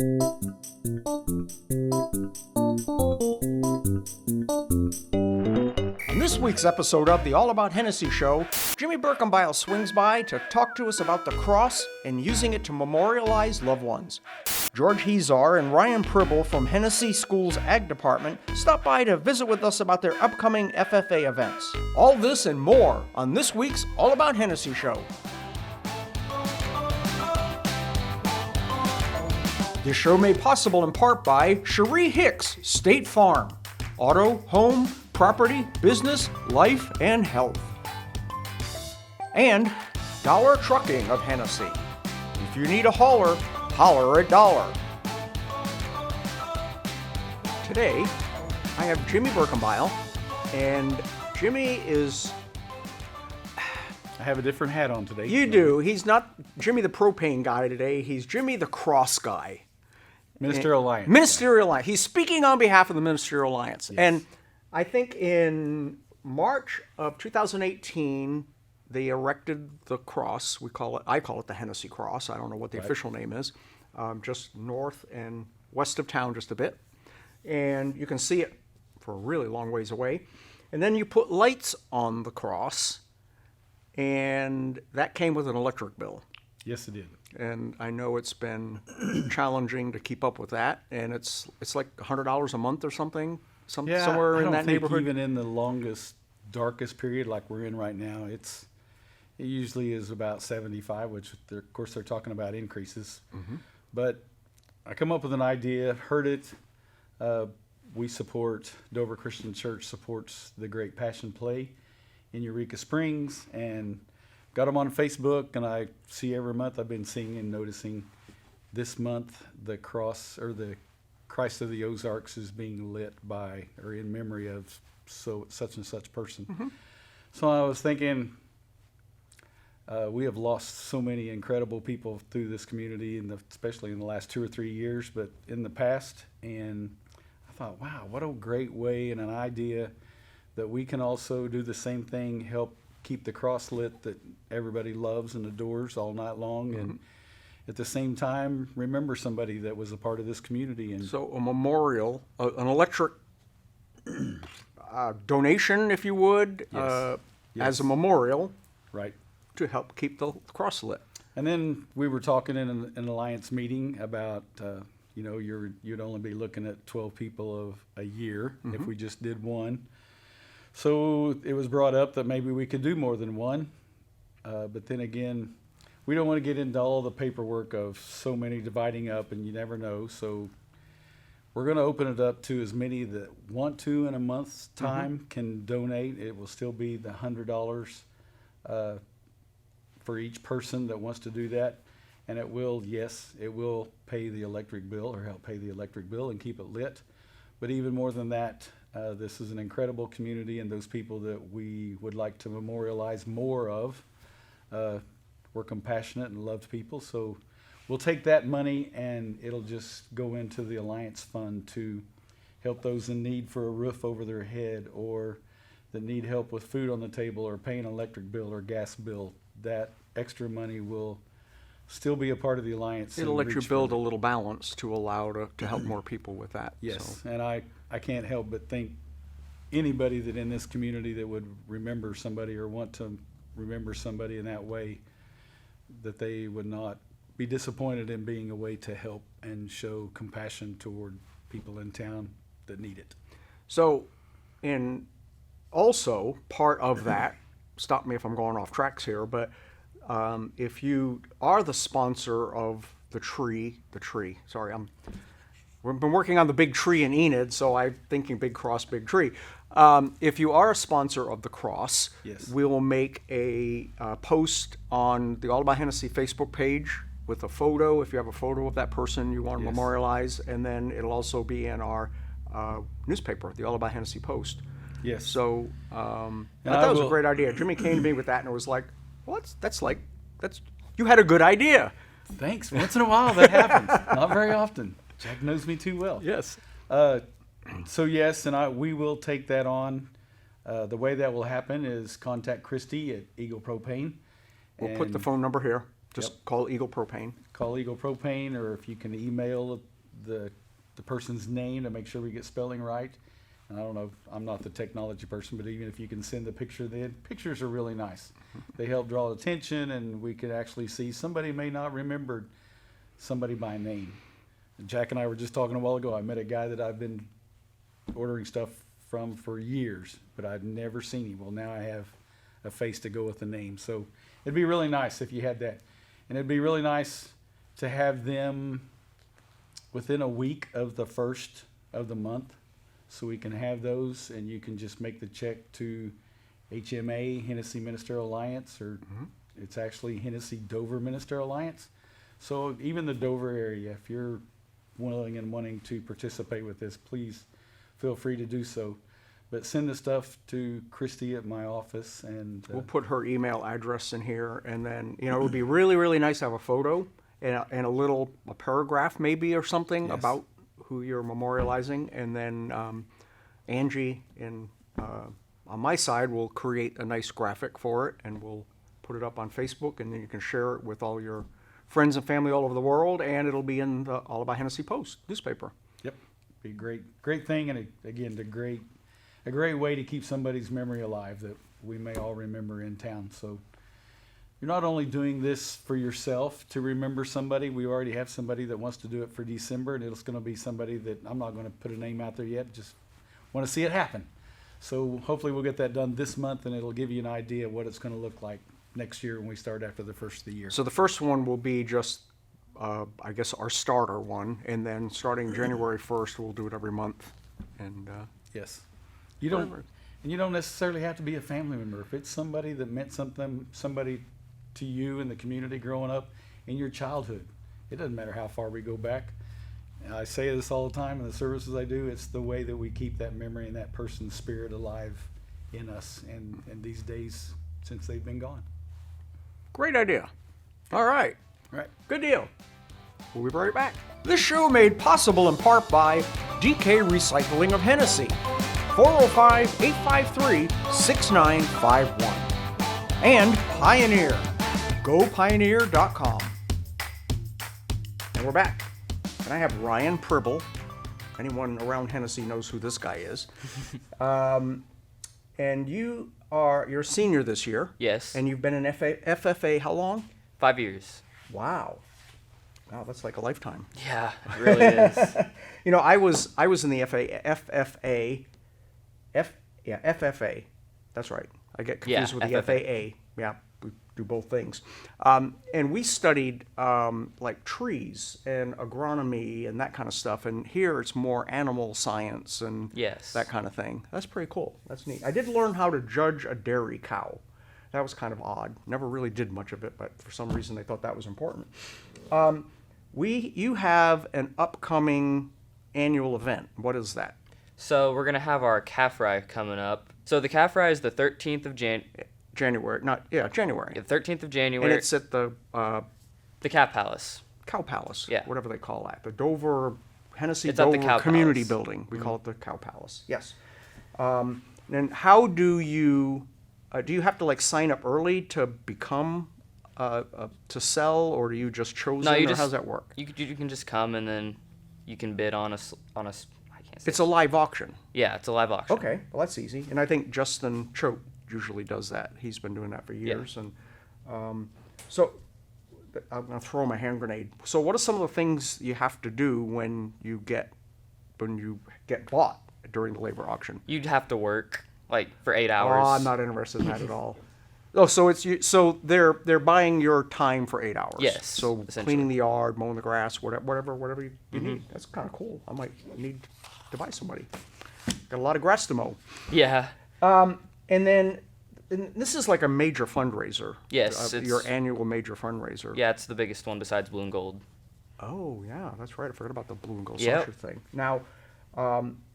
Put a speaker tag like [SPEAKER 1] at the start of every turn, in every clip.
[SPEAKER 1] On this week's episode of the All About Hennessey show, Jimmy Berkenbile swings by to talk to us about the cross and using it to memorialize loved ones. Jorge Huizar and Ryan Pribyl from Hennessey Schools Ag Department stop by to visit with us about their upcoming FFA events. All this and more on this week's All About Hennessey show. This show made possible in part by Cherie Hicks, State Farm. Auto, home, property, business, life, and health. And Dollar Trucking of Hennessey. If you need a hauler, holler at Dollar. Today, I have Jimmy Berkenbile, and Jimmy is...
[SPEAKER 2] I have a different hat on today.
[SPEAKER 1] You do. He's not Jimmy the propane guy today. He's Jimmy the cross guy.
[SPEAKER 2] Ministerial Alliance.
[SPEAKER 1] Ministerial Alliance. He's speaking on behalf of the Ministerial Alliance.
[SPEAKER 2] Yes.
[SPEAKER 1] And I think in March of 2018, they erected the cross. I call it the Hennessey Cross. I don't know what the official name is. Just north and west of town just a bit. And you can see it for a really long ways away. And then you put lights on the cross, and that came with an electric bill.
[SPEAKER 2] Yes, it did.
[SPEAKER 1] And I know it's been challenging to keep up with that, and it's like $100 a month or something, somewhere in that neighborhood.
[SPEAKER 2] Even in the longest, darkest period like we're in right now, it usually is about $75, which of course they're talking about increases. Mm-hmm. But I come up with an idea, heard it. We support Dover Christian Church supports the Great Passion Play in Eureka Springs, and got them on Facebook, and I see every month. I've been seeing and noticing this month the cross, or the Christ of the Ozarks, is being lit by, or in memory of such and such person. Mm-hmm. So I was thinking, we have lost so many incredible people through this community, especially in the last 2 or 3 years, but in the past. And I thought, wow, what a great way and an idea that we can also do the same thing, help keep the cross lit that everybody loves and adores all night long, mm-hmm. and at the same time remember somebody that was a part of this community. And
[SPEAKER 1] so a memorial, an electric donation, if you would,
[SPEAKER 2] yes.
[SPEAKER 1] as a memorial,
[SPEAKER 2] right,
[SPEAKER 1] to help keep the cross lit.
[SPEAKER 2] And then we were talking in an alliance meeting about you'd only be looking at 12 people of a year, mm-hmm. if we just did one. So it was brought up that maybe we could do more than one, but then again, we don't want to get into all the paperwork of so many dividing up, and you never know. So we're going to open it up to as many that want to in a month's time, mm-hmm. can donate. It will still be the $100 for each person that wants to do that, and it will pay the electric bill, or help pay the electric bill and keep it lit. But even more than that, this is an incredible community, and those people that we would like to memorialize more of were compassionate and loved people. So we'll take that money, and it'll just go into the Alliance Fund to help those in need for a roof over their head, or that need help with food on the table, or paying an electric bill or gas bill. That extra money will still be a part of the Alliance.
[SPEAKER 1] It'll let you build a little balance to allow to help more people with that.
[SPEAKER 2] Yes,
[SPEAKER 1] so.
[SPEAKER 2] And I can't help but think anybody that in this community that would remember somebody or want to remember somebody in that way, that they would not be disappointed in being a way to help and show compassion toward people in town that need it.
[SPEAKER 1] So, and also part of that, stop me if I'm going off tracks here, but if you are the sponsor of the tree, we've been working on the big tree in Enid, so I'm thinking big cross, big tree. If you are a sponsor of the cross,
[SPEAKER 2] yes.
[SPEAKER 1] we will make a post on the All About Hennessey Facebook page with a photo, if you have a photo of that person you want to
[SPEAKER 2] yes.
[SPEAKER 1] memorialize, and then it'll also be in our newspaper, the All About Hennessey Post.
[SPEAKER 2] Yes.
[SPEAKER 1] So I thought that was a great idea. Jimmy came to me with that, and it was like, well, that's you had a good idea.
[SPEAKER 2] Thanks. Once in a while that happens. Not very often. Jack knows me too well.
[SPEAKER 1] Yes.
[SPEAKER 2] So yes, and we will take that on. The way that will happen is contact Christy at Eagle Propane.
[SPEAKER 1] We'll put the phone number here. Just call Eagle Propane.
[SPEAKER 2] Call Eagle Propane, or if you can email the person's name to make sure we get spelling right. And I don't know, I'm not the technology person, but even if you can send the picture, the pictures are really nice. They help draw attention, and we could actually see somebody may not remember somebody by name. And Jack and I were just talking a while ago. I met a guy that I've been ordering stuff from for years, but I've never seen him. Well, now I have a face to go with the name. So it'd be really nice if you had that. And it'd be really nice to have them within a week of the first of the month, so we can have those, and you can just make the check to HMA, Hennessey Ministerial Alliance, or it's actually Hennessey Dover Ministerial Alliance. So even the Dover area, if you're willing and wanting to participate with this, please feel free to do so. But send the stuff to Christy at my office, and
[SPEAKER 1] We'll put her email address in here, and then, it would be really, really nice to have a photo and a paragraph maybe or something
[SPEAKER 2] Yes.
[SPEAKER 1] about who you're memorializing, and then Angie on my side will create a nice graphic for it, and we'll put it up on Facebook, and then you can share it with all your friends and family all over the world, and it'll be in the All About Hennessey Post newspaper.
[SPEAKER 2] Yep, be a great thing, and again, a great way to keep somebody's memory alive that we may all remember in town. So you're not only doing this for yourself to remember somebody. We already have somebody that wants to do it for December, and it's going to be somebody that I'm not going to put a name out there yet. Just want to see it happen. So hopefully we'll get that done this month, and it'll give you an idea of what it's going to look like next year when we start after the first of the year.
[SPEAKER 1] So the first one will be just, I guess, our starter one, and then starting January 1st, we'll do it every month. And
[SPEAKER 2] Yes. You don't necessarily have to be a family member. If it's somebody that meant somebody to you in the community growing up in your childhood, it doesn't matter how far we go back. And I say this all the time in the services I do. It's the way that we keep that memory and that person's spirit alive in us and these days since they've been gone.
[SPEAKER 1] great idea. All right.
[SPEAKER 2] Right.
[SPEAKER 1] Good deal. We'll be right back. This show made possible in part by DK Recycling of Hennessey, 405-853-6951. And Pioneer, gopioneer.com. And we're back. And I have Ryan Pribyl. Anyone around Hennessey knows who this guy is. And you're a senior this year.
[SPEAKER 3] Yes.
[SPEAKER 1] And you've been in FFA how long?
[SPEAKER 3] 5 years.
[SPEAKER 1] Wow. Wow, that's like a lifetime.
[SPEAKER 3] Yeah, it really is.
[SPEAKER 1] I was in the FFA. That's right. I get confused with the FAA. Yeah, we do both things. And we studied like trees and agronomy and that kind of stuff. And here it's more animal science and
[SPEAKER 3] Yes.
[SPEAKER 1] that kind of thing. That's pretty cool. That's neat. I did learn how to judge a dairy cow. That was kind of odd. Never really did much of it, but for some reason they thought that was important. You have an upcoming annual event. What is that?
[SPEAKER 3] So we're going to have our calf rye coming up. So the calf rye is the 13th of
[SPEAKER 1] January.
[SPEAKER 3] January.
[SPEAKER 1] Yeah, the
[SPEAKER 3] 13th of January.
[SPEAKER 1] And it's at the
[SPEAKER 3] Calf Palace.
[SPEAKER 1] Cow Palace.
[SPEAKER 3] Yeah.
[SPEAKER 1] Whatever they call that. The Dover, Hennessey
[SPEAKER 3] It's at the
[SPEAKER 1] Dover
[SPEAKER 3] Cow
[SPEAKER 1] Community
[SPEAKER 3] Palace.
[SPEAKER 1] Building. We call it the Cow Palace. Yes. And how do you have to like sign up early to become to sell, or do you just chosen,
[SPEAKER 3] No, you
[SPEAKER 1] or
[SPEAKER 3] just,
[SPEAKER 1] how's that work?
[SPEAKER 3] You can just come and then you can bid on a I can't say.
[SPEAKER 1] It's a live auction.
[SPEAKER 3] Yeah, it's a live auction.
[SPEAKER 1] Okay, well that's easy. And I think Justin Choate usually does that. He's been doing that for years. And so I'm gonna throw him a hand grenade. So what are some of the things you have to do when you get bought during the labor auction?
[SPEAKER 3] You'd have to work like for 8 hours.
[SPEAKER 1] Oh, I'm not interested in that at all. Oh, so so they're buying your time for 8 hours.
[SPEAKER 3] Yes,
[SPEAKER 1] So
[SPEAKER 3] essentially.
[SPEAKER 1] cleaning the yard, mowing the grass, whatever you need. That's kind of cool. I might need to buy somebody. Got a lot of grass to mow.
[SPEAKER 3] Yeah.
[SPEAKER 1] And this is like a major fundraiser.
[SPEAKER 3] Yes,
[SPEAKER 1] Your annual major fundraiser.
[SPEAKER 3] Yeah, it's the biggest one besides Blue and Gold.
[SPEAKER 1] Oh, yeah, that's right. I forgot about the blue and gold
[SPEAKER 3] Yep.
[SPEAKER 1] social thing. Now,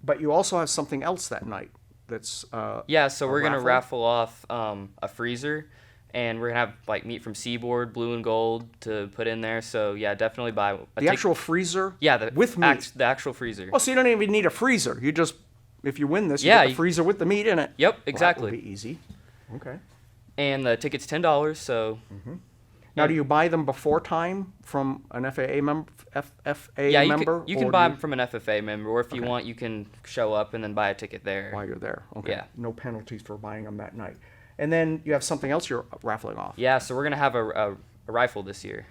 [SPEAKER 1] but you also have something else that night that's
[SPEAKER 3] Yeah, so we're going to
[SPEAKER 1] raffle?
[SPEAKER 3] raffle off a freezer, and we're going to have like meat from Seaboard, Blue and Gold to put in there. So yeah, definitely buy
[SPEAKER 1] the actual freezer.
[SPEAKER 3] Yeah,
[SPEAKER 1] with meat.
[SPEAKER 3] the actual freezer.
[SPEAKER 1] Oh, so you don't even need a freezer. You just, if you win this, you
[SPEAKER 3] Yeah,
[SPEAKER 1] get the freezer with the meat in it.
[SPEAKER 3] Yep,
[SPEAKER 1] Well,
[SPEAKER 3] exactly.
[SPEAKER 1] that would be easy. Okay.
[SPEAKER 3] And the ticket's $10, so
[SPEAKER 1] Now,
[SPEAKER 3] And-
[SPEAKER 1] do you buy them before time from an FAA member? FFA
[SPEAKER 3] Yeah,
[SPEAKER 1] member?
[SPEAKER 3] you
[SPEAKER 1] or
[SPEAKER 3] can
[SPEAKER 1] do
[SPEAKER 3] buy them from an FFA member, or if you
[SPEAKER 1] Okay.
[SPEAKER 3] want, you can show up and then buy a ticket there.
[SPEAKER 1] while you're there. Okay.
[SPEAKER 3] Yeah.
[SPEAKER 1] No penalties for buying them that night. And then you have something else you're raffling off.
[SPEAKER 3] Yeah, so we're gonna have a rifle this year.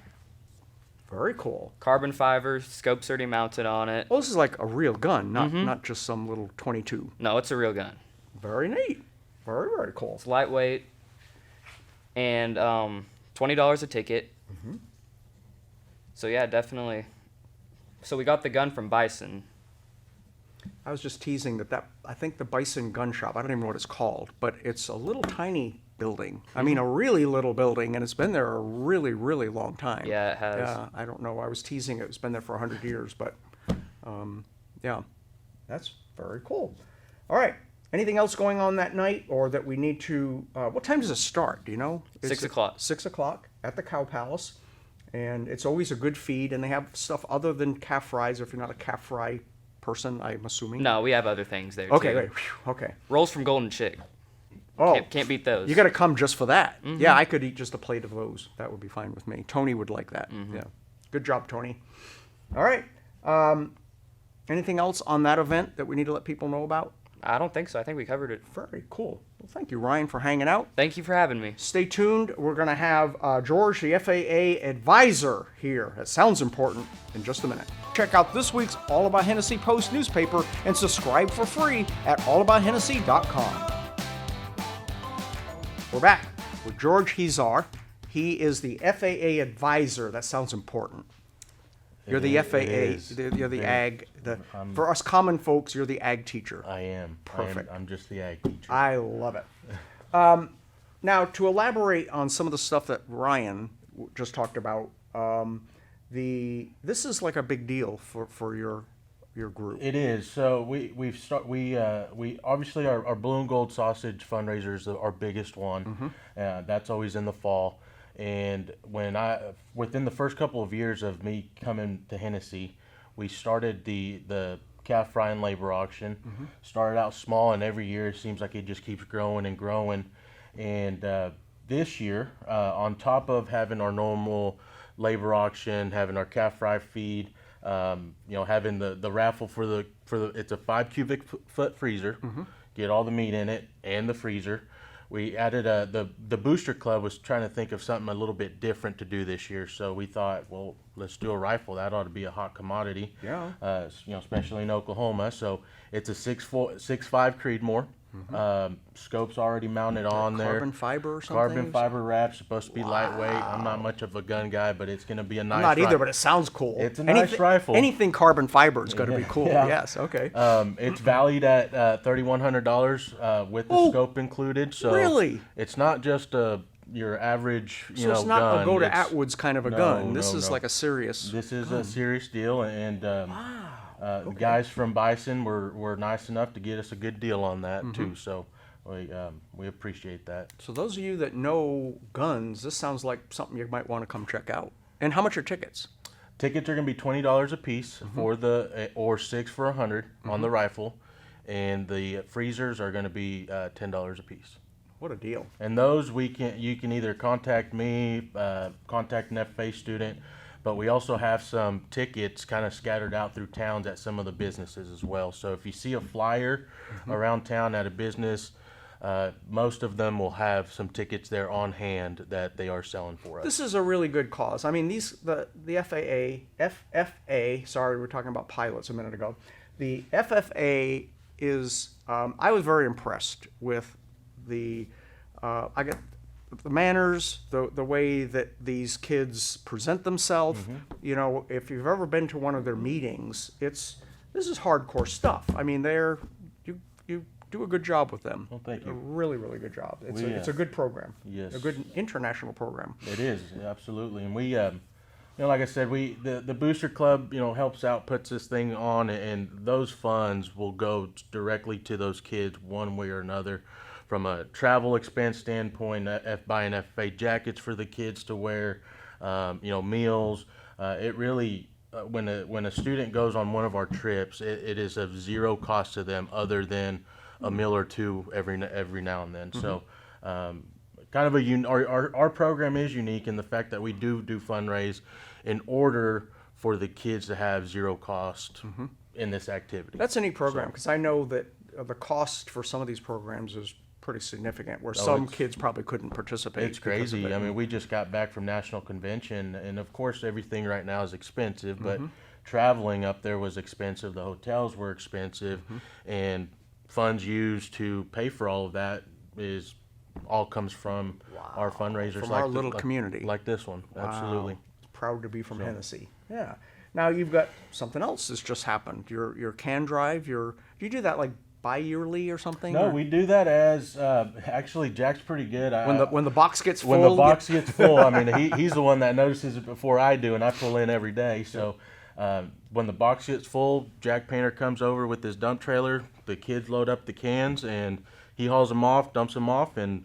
[SPEAKER 1] Very cool.
[SPEAKER 3] Carbon fiber, scope's already mounted on it.
[SPEAKER 1] Well, this is like a real gun, not
[SPEAKER 3] Mm-hmm.
[SPEAKER 1] not just some little 22.
[SPEAKER 3] No, it's a real gun.
[SPEAKER 1] Very neat. Very, very cool.
[SPEAKER 3] It's lightweight, and $20 a ticket.
[SPEAKER 1] Mm-hmm.
[SPEAKER 3] So yeah, definitely. So we got the gun from Bison.
[SPEAKER 1] I was just teasing that I think the Bison Gun Shop, I don't even know what it's called, but it's a little tiny building. I mean, a really little building, and it's been there a really, really long time.
[SPEAKER 3] Yeah, it has.
[SPEAKER 1] Yeah, I don't know. I was teasing it. It's been there for 100 years, but yeah, that's very cool. All right. Anything else going on that night, or that we need to? What time does it start? Do you know?
[SPEAKER 3] 6 o'clock.
[SPEAKER 1] 6 o'clock at the Cow Palace, and it's always a good feed. And they have stuff other than calf fries. If you're not a calf fry person, I'm assuming.
[SPEAKER 3] No, we have other things there
[SPEAKER 1] Okay.
[SPEAKER 3] too.
[SPEAKER 1] Wait. Whew, okay.
[SPEAKER 3] Rolls from Golden Chick.
[SPEAKER 1] Oh,
[SPEAKER 3] Can't beat those.
[SPEAKER 1] you got to come just for that.
[SPEAKER 3] Mm-hmm.
[SPEAKER 1] Yeah, I could eat just a plate of those. That would be fine with me. Tony would like that.
[SPEAKER 3] Mm-hmm.
[SPEAKER 1] Yeah. Good job, Tony. All right. Anything else on that event that we need to let people know about?
[SPEAKER 3] I don't think so. I think we covered it.
[SPEAKER 1] Very cool. Well, thank you, Ryan, for hanging out.
[SPEAKER 3] Thank you for having me.
[SPEAKER 1] Stay tuned. We're going to have Jorge, the FAA advisor, here. That sounds important in just a minute. Check out this week's All About Hennessey Post newspaper and subscribe for free at allabout.hennessey.com. We're back with George Huizar. He is the FAA advisor. That sounds important. You're the
[SPEAKER 4] It
[SPEAKER 1] FAA.
[SPEAKER 4] is.
[SPEAKER 1] You're the
[SPEAKER 4] Very-
[SPEAKER 1] ag. For us common folks, you're the ag teacher.
[SPEAKER 4] I am.
[SPEAKER 1] Perfect.
[SPEAKER 4] I'm just the ag teacher.
[SPEAKER 1] I love it. Now, to elaborate on some of the stuff that Ryan just talked about, this is like a big deal for your group.
[SPEAKER 4] It is. So we obviously our blue and gold sausage fundraiser is our biggest one. That's always in the fall. And within the first couple of years of me coming to Hennessey, we started the calf fry and labor auction. Started out small, and every year it seems like it just keeps growing and growing. And this year, on top of having our normal labor auction, having our calf fry feed, having the raffle for the it's a 5 cubic foot freezer, get all the meat in it and the freezer. We added the Booster Club was trying to think of something a little bit different to do this year, so we thought, well, let's do a rifle. That ought to be a hot commodity,
[SPEAKER 1] Yeah.
[SPEAKER 4] Especially in Oklahoma. So it's a 6.5 Creedmoor. Scope's already mounted on there.
[SPEAKER 1] Carbon fiber or something?
[SPEAKER 4] Carbon fiber wrap, supposed to be lightweight. I'm not much of a gun guy, but it's going to be a nice.
[SPEAKER 1] I'm not either,
[SPEAKER 4] rifle.
[SPEAKER 1] but it sounds cool.
[SPEAKER 4] It's a nice rifle.
[SPEAKER 1] Anything carbon fiber is going to be cool.
[SPEAKER 4] Yeah.
[SPEAKER 1] Yes. Okay.
[SPEAKER 4] It's valued at $3,100 with the
[SPEAKER 1] Oh,
[SPEAKER 4] scope included. So
[SPEAKER 1] really?
[SPEAKER 4] it's not just your average,
[SPEAKER 1] So it's not
[SPEAKER 4] gun.
[SPEAKER 1] a go to
[SPEAKER 4] It's-
[SPEAKER 1] Atwoods kind of a
[SPEAKER 4] No,
[SPEAKER 1] gun. This
[SPEAKER 4] no,
[SPEAKER 1] is
[SPEAKER 4] no.
[SPEAKER 1] like a serious.
[SPEAKER 4] This is a serious deal, and the guys from Bison were nice enough to get us a good deal on that too. So we appreciate that.
[SPEAKER 1] So those of you that know guns, this sounds like something you might want to come check out. And how much are tickets?
[SPEAKER 4] Tickets are going to be $20 a piece for or $6 for $100 on the rifle, and the freezers are going to be $10 a piece.
[SPEAKER 1] What a deal.
[SPEAKER 4] And those you can either contact me, contact an FFA student, but we also have some tickets kind of scattered out through towns at some of the businesses as well. So if you see a flyer around town at a business, most of them will have some tickets there on hand that they are selling for us.
[SPEAKER 1] This is a really good cause. I mean, the FFA, sorry, we were talking about pilots a minute ago. The FFA is, I was very impressed with the manners, the way that these kids present themselves. You know, if you've ever been to one of their meetings, this is hardcore stuff. I mean, you do a good job with them.
[SPEAKER 4] Well, thank you.
[SPEAKER 1] A really, really good job. It's
[SPEAKER 4] We,
[SPEAKER 1] it's a good program.
[SPEAKER 4] yes.
[SPEAKER 1] A good international program.
[SPEAKER 4] It is, absolutely. And we, like I said, the Booster Club, helps out, puts this thing on, and those funds will go directly to those kids one way or another. From a travel expense standpoint, buying FFA jackets for the kids to wear, meals. It really, when a student goes on one of our trips, it is of zero cost to them other than a meal or two every now and then. So kind of our program is unique in the fact that we do fundraise in order for the kids to have zero cost in this activity.
[SPEAKER 1] That's a neat program, because I know that the cost for some of these programs is pretty significant, where some kids probably couldn't participate.
[SPEAKER 4] It's crazy. I mean, we just got back from National Convention, and of course everything right now is expensive, but traveling up there was expensive, the hotels were expensive, and funds used to pay for all of that all comes from our fundraisers.
[SPEAKER 1] From our little community.
[SPEAKER 4] Like this one, absolutely.
[SPEAKER 1] Wow. Proud to be from Hennessey. Yeah. Now you've got something else that's just happened. Your can drive. Do you do that like bi-yearly or something?
[SPEAKER 4] No,
[SPEAKER 1] or?
[SPEAKER 4] we do that as actually Jack's pretty good.
[SPEAKER 1] When the box gets full.
[SPEAKER 4] When the box gets full, I mean he's the one that notices it before I do, and I pull in every day. So when the box gets full, Jack Painter comes over with his dump trailer. The kids load up the cans, and he hauls them off, dumps them off, and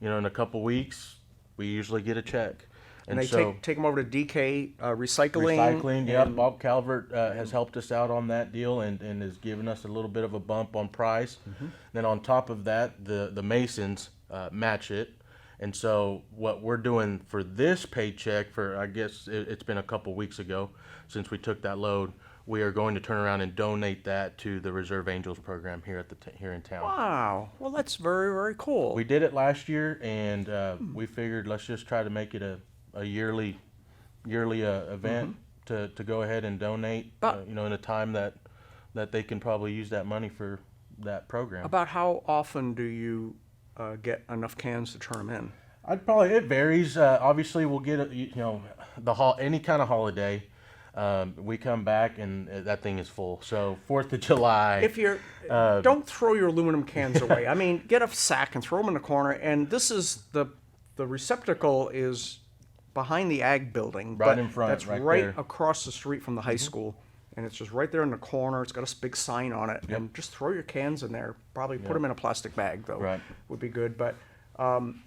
[SPEAKER 4] in a couple weeks we usually get a check.
[SPEAKER 1] And they take them over to DK Recycling.
[SPEAKER 4] Recycling, yeah. Bob Calvert has helped us out on that deal and has given us a little bit of a bump on price. Then on top of that, the Masons match it. And so what we're doing for this paycheck, I guess it's been a couple weeks ago since we took that load, we are going to turn around and donate that to the Reserve Angels program here here in town.
[SPEAKER 1] Wow. Well, that's very, very cool.
[SPEAKER 4] We did it last year, and we figured let's just try to make it a yearly event to go ahead and donate, in a time that they can probably use that money for that program.
[SPEAKER 1] About how often do you get enough cans to turn them in?
[SPEAKER 4] It varies. Obviously, we'll get any kind of holiday. We come back and that thing is full. So 4th of July.
[SPEAKER 1] If you're, don't throw your aluminum cans away. I mean, get a sack and throw them in the corner. And this is the receptacle is behind the ag building,
[SPEAKER 4] right in front.
[SPEAKER 1] That's right across the street from the high school, and it's just right there in the corner. It's got a big sign on it, and just throw your cans in there. Probably put them in a plastic bag though.
[SPEAKER 4] Right.
[SPEAKER 1] Would be good, but.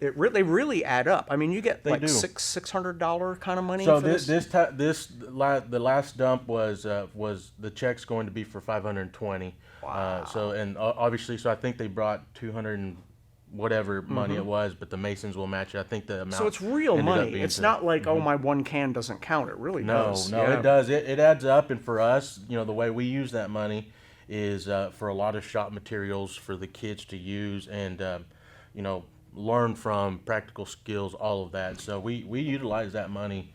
[SPEAKER 1] They really add up. I mean, you get like $600 kind of money.
[SPEAKER 4] So
[SPEAKER 1] for this.
[SPEAKER 4] The last dump was the check's going to be for $520.
[SPEAKER 1] Wow.
[SPEAKER 4] Obviously, I think they brought 200 and whatever money it was, but the Masons will match it. I think the amount.
[SPEAKER 1] So it's real money. It's not like my one can doesn't count. It really does.
[SPEAKER 4] No, it does. It adds up, and for us, the way we use that money is for a lot of shop materials for the kids to use, and learn from, practical skills, all of that. So we utilize that money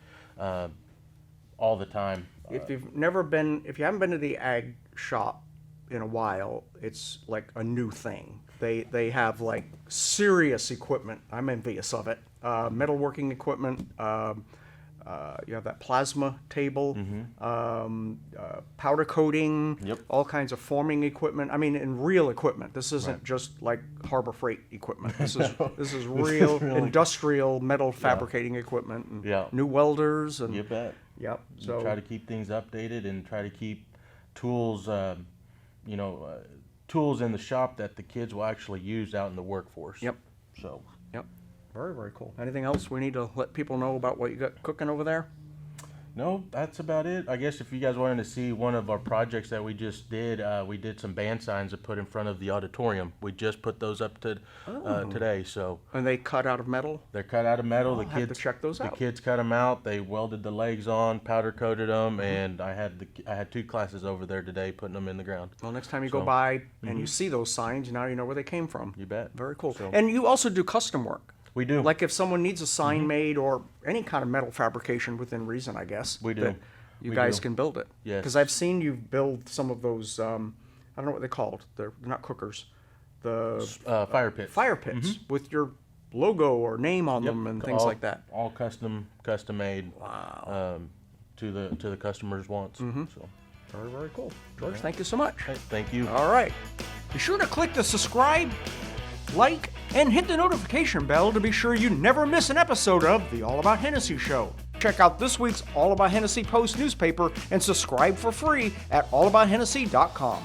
[SPEAKER 4] all the time.
[SPEAKER 1] If you haven't been to the ag shop in a while, it's like a new thing. They have like serious equipment. I'm envious of it. Metalworking equipment. You have that plasma table, powder coating, all kinds of forming equipment. I mean, in real equipment. This isn't just like Harbor Freight equipment. This is real industrial metal fabricating equipment. And new welders and
[SPEAKER 4] you bet.
[SPEAKER 1] Yep.
[SPEAKER 4] So try to keep things updated and try to keep tools, tools in the shop that the kids will actually use out in the workforce.
[SPEAKER 1] Yep.
[SPEAKER 4] So.
[SPEAKER 1] Yep. Very, very cool. Anything else we need to let people know about what you got cooking over there?
[SPEAKER 4] No, that's about it. I guess if you guys wanted to see one of our projects that we just did, we did some band signs to put in front of the auditorium. We just put those up today. So.
[SPEAKER 1] And they cut out of metal?
[SPEAKER 4] They're cut out of metal.
[SPEAKER 1] I'll have to check those out.
[SPEAKER 4] The kids cut them out. They welded the legs on, powder coated them, and I had 2 classes over there today putting them in the ground.
[SPEAKER 1] Well, next time you go by and you see those signs, now you know where they came from.
[SPEAKER 4] You bet.
[SPEAKER 1] Very cool.
[SPEAKER 4] So.
[SPEAKER 1] And you also do custom work.
[SPEAKER 4] We do.
[SPEAKER 1] Like if someone needs a sign made or any kind of metal fabrication within reason, I guess.
[SPEAKER 4] We do.
[SPEAKER 1] that You guys can build it.
[SPEAKER 4] Yes.
[SPEAKER 1] Because I've seen you build some of those, I don't know what they're called. They're not cookers. The
[SPEAKER 4] fire pits.
[SPEAKER 1] Fire pits with your logo or name on them and things like that.
[SPEAKER 4] All custom made.
[SPEAKER 1] Wow.
[SPEAKER 4] To the customer's wants. So.
[SPEAKER 1] Very, very cool. George, thank you so much.
[SPEAKER 4] Hey, thank you.
[SPEAKER 1] All right. Be sure to click the subscribe, like, and hit the notification bell to be sure you never miss an episode of the All About Hennessey Show. Check out this week's All About Hennessey Post newspaper and subscribe for free at allabouthennessey.com.